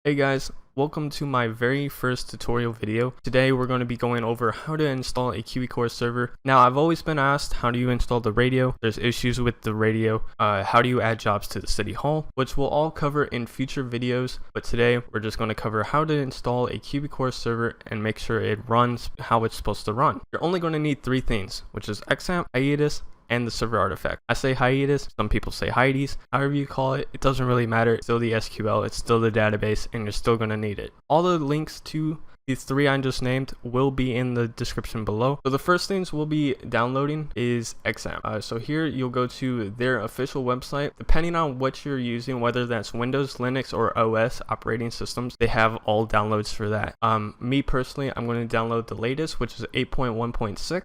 Hey guys, welcome to my very first tutorial video. Today we're going to be going over how to install a QBCore server. Now I've always been asked, how do you install the radio? There's issues with the radio. How do you add jobs to the city hall? Which we'll all cover in future videos, but today we're just going to cover how to install a QBCore server and make sure it runs how it's supposed to run. You're only going to need three things, which is xampp, hiatus, and the server artifact. I say hiatus, some people say Heidi's, however you call it, it doesn't really matter. It's still the SQL, it's still the database, and you're still going to need it. All the links to these three I just named will be in the description below. So the first things we'll be downloading is xampp. So here you'll go to their official website. Depending on what you're using, whether that's Windows, Linux, or OS operating systems, they have all downloads for that. Me personally, I'm going to download the latest, which is 8.1.6.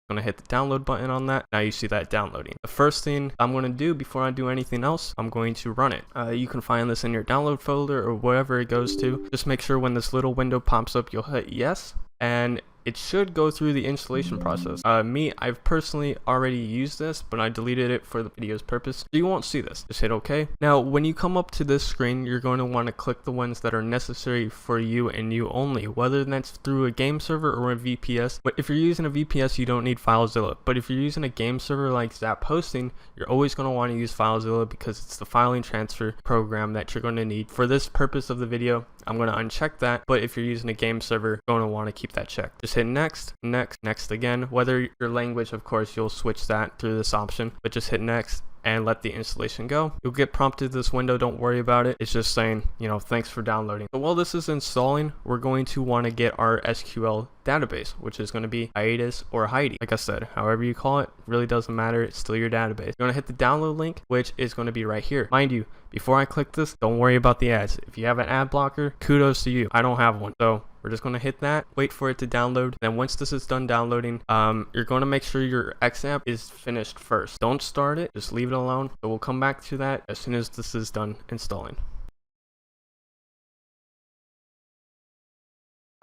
I'm going to hit the download button on that. Now you see that downloading. The first thing I'm going to do before I do anything else, I'm going to run it. You can find this in your download folder or wherever it goes to. Just make sure when this little window pops up, you'll hit yes, and it should go through the installation process. I've personally already used this, but I deleted it for the video's purpose. So you won't see this. Just hit OK. Now, when you come up to this screen, you're going to want to click the ones that are necessary for you and you only, whether that's through a game server or a VPS. But if you're using a VPS, you don't need FileZilla. But if you're using a game server like Xampp Hosting, you're always going to want to use FileZilla because it's the filing transfer program that you're going to need. For this purpose of the video, I'm going to uncheck that. But if you're using a game server, you're going to want to keep that checked. Just hit next, next, next again. Whether your language, of course, you'll switch that through this option, but just hit next and let the installation go. You'll get prompted this window, don't worry about it. It's just saying, thanks for downloading. So while this is installing, we're going to want to get our SQL database, which is going to be hiatus or Heidi. Like I said, however you call it, really doesn't matter. It's still your database. You're going to hit the download link, which is going to be right here. Mind you, before I click this, don't worry about the ads. If you have an ad blocker, kudos to you. I don't have one. So we're just going to hit that, wait for it to download. Then once this is done downloading, you're going to make sure your xampp is finished first. Don't start it, just leave it alone. So we'll come back to that as soon as this is done installing.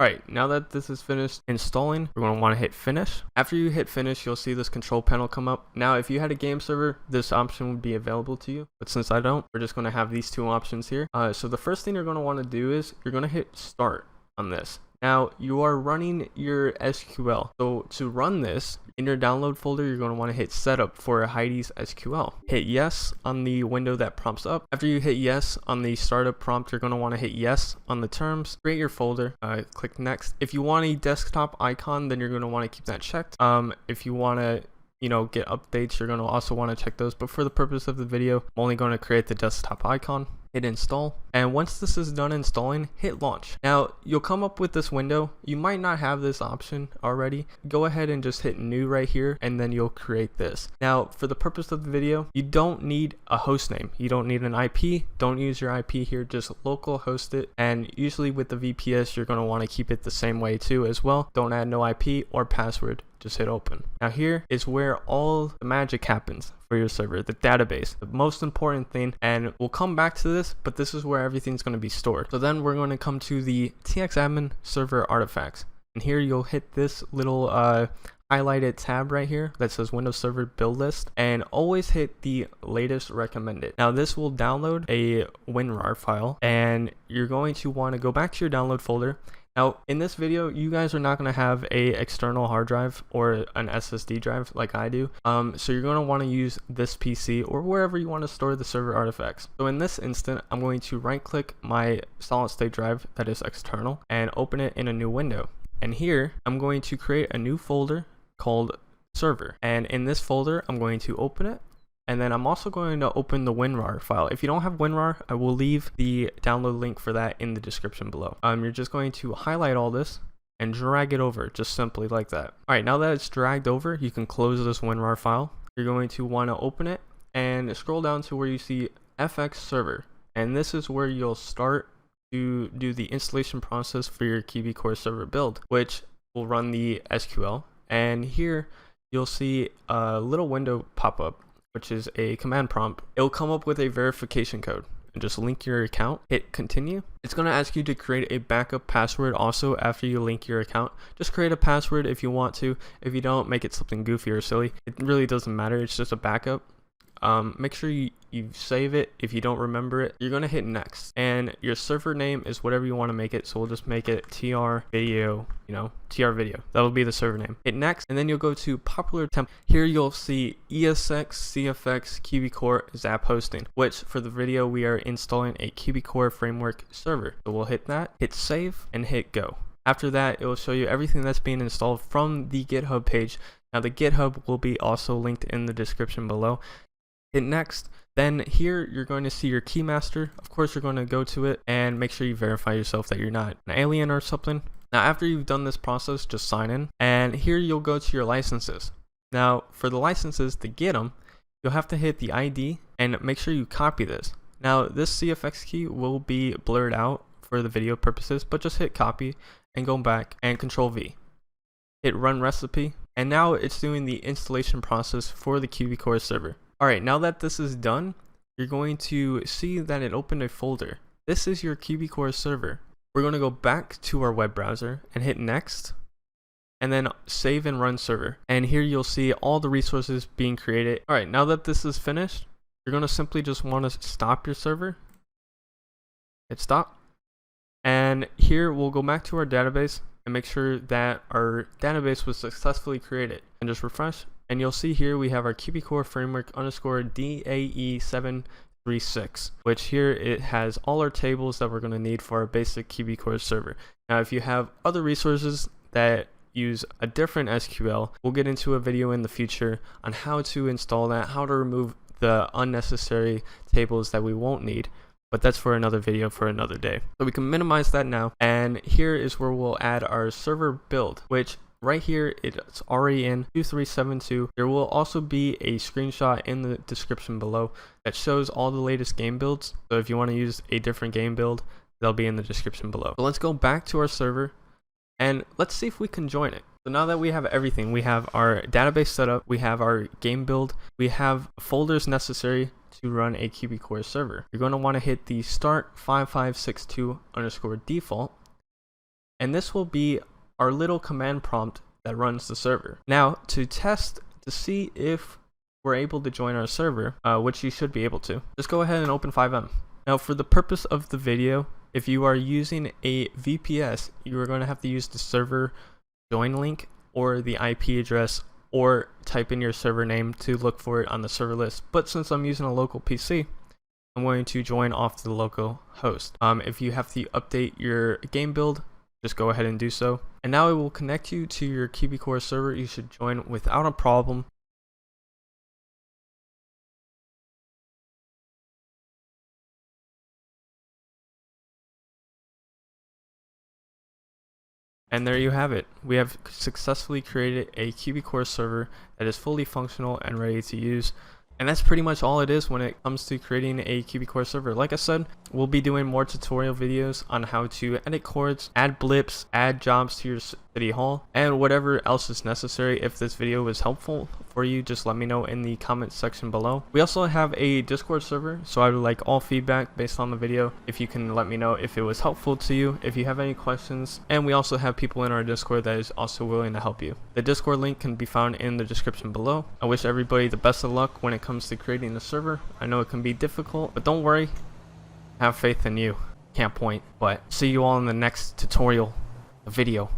Alright, now that this is finished installing, we're going to want to hit finish. After you hit finish, you'll see this control panel come up. Now, if you had a game server, this option would be available to you. But since I don't, we're just going to have these two options here. So the first thing you're going to want to do is you're going to hit start on this. Now you are running your SQL. So to run this in your download folder, you're going to want to hit setup for Heidi's SQL. Hit yes on the window that prompts up. After you hit yes on the startup prompt, you're going to want to hit yes on the terms. Create your folder. Click next. If you want a desktop icon, then you're going to want to keep that checked. If you want to get updates, you're going to also want to check those, but for the purpose of the video, I'm only going to create the desktop icon. Hit install, and once this is done installing, hit launch. Now you'll come up with this window. You might not have this option already. Go ahead and just hit new right here, and then you'll create this. Now for the purpose of the video, you don't need a host name, you don't need an IP. Don't use your IP here, just local host it. And usually with the VPS, you're going to want to keep it the same way too as well. Don't add no IP or password. Just hit open. Now here is where all the magic happens for your server, the database, the most important thing, and we'll come back to this, but this is where everything's going to be stored. So then we're going to come to the TXAdmin server artifacts, and here you'll hit this little highlighted tab right here that says Windows Server Build List, and always hit the latest recommended. Now this will download a WinRAR file, and you're going to want to go back to your download folder. Now, in this video, you guys are not going to have a external hard drive or an SSD drive like I do. So you're going to want to use this PC or wherever you want to store the server artifacts. So in this instant, I'm going to right click my solid state drive that is external and open it in a new window. And here, I'm going to create a new folder called server. And in this folder, I'm going to open it. And then I'm also going to open the WinRAR file. If you don't have WinRAR, I will leave the download link for that in the description below. You're just going to highlight all this and drag it over, just simply like that. All right, now that it's dragged over, you can close this WinRAR file. You're going to want to open it and scroll down to where you see FX server. And this is where you'll start to do the installation process for your QBCore server build, which will run the SQL. And here you'll see a little window pop up, which is a command prompt. It'll come up with a verification code. And just link your account, hit continue. It's going to ask you to create a backup password also after you link your account. Just create a password if you want to. If you don't, make it something goofy or silly. It really doesn't matter, it's just a backup. make sure you save it. If you don't remember it, you're going to hit next, and your server name is whatever you want to make it. So we'll just make it TR video, TR video. That'll be the server name. Hit next, and then you'll go to popular temp. Here you'll see ESX, CFX, QBCore, Xampp hosting, which for the video we are installing a QBCore framework server. So we'll hit that, hit save, and hit go. After that, it will show you everything that's being installed from the GitHub page. Now the GitHub will be also linked in the description below. Hit next. Then here you're going to see your keymaster. Of course, you're going to go to it and make sure you verify yourself that you're not an alien or something. Now after you've done this process, just sign in, and here you'll go to your licenses. Now for the licenses, to get them, you'll have to hit the ID and make sure you copy this. Now this CFX key will be blurred out for the video purposes, but just hit copy and go back and Control V. Hit run recipe, and now it's doing the installation process for the QBCore server. Alright, now that this is done, you're going to see that it opened a folder. This is your QBCore server. We're going to go back to our web browser and hit next, and then save and run server. And here you'll see all the resources being created. Alright, now that this is finished, you're going to simply just want to stop your server. Hit stop. And here we'll go back to our database and make sure that our database was successfully created, and just refresh. And you'll see here we have our QBCore framework _ DAE736, which here it has all our tables that we're going to need for our basic QBCore server. Now if you have other resources that use a different SQL, we'll get into a video in the future on how to install that, how to remove the unnecessary tables that we won't need. But that's for another video for another day. So we can minimize that now, and here is where we'll add our server build, which right here it's already in 2372. There will also be a screenshot in the description below that shows all the latest game builds. So if you want to use a different game build, they'll be in the description below. So let's go back to our server and let's see if we can join it. So now that we have everything, we have our database set up, we have our game build, we have folders necessary to run a QBCore server. You're going to want to hit the start 5562_default, and this will be our little command prompt that runs the server. Now to test to see if we're able to join our server, which you should be able to, just go ahead and open FiveM. Now for the purpose of the video, if you are using a VPS, you are going to have to use the server join link or the IP address, or type in your server name to look for it on the server list. But since I'm using a local PC, I'm going to join off the local host. If you have to update your game build, just go ahead and do so. And now it will connect you to your QBCore server. You should join without a problem. And there you have it. We have successfully created a QBCore server that is fully functional and ready to use. And that's pretty much all it is when it comes to creating a QBCore server. Like I said, we'll be doing more tutorial videos on how to edit chords, add blips, add jobs to your city hall, and whatever else is necessary. If this video was helpful for you, just let me know in the comment section below. We also have a Discord server, so I would like all feedback based on the video. If you can let me know if it was helpful to you, if you have any questions, and we also have people in our Discord that is also willing to help you. The Discord link can be found in the description below. I wish everybody the best of luck when it comes to creating a server. I know it can be difficult, but don't worry. Have faith in you. Can't point, but see you all in the next tutorial video.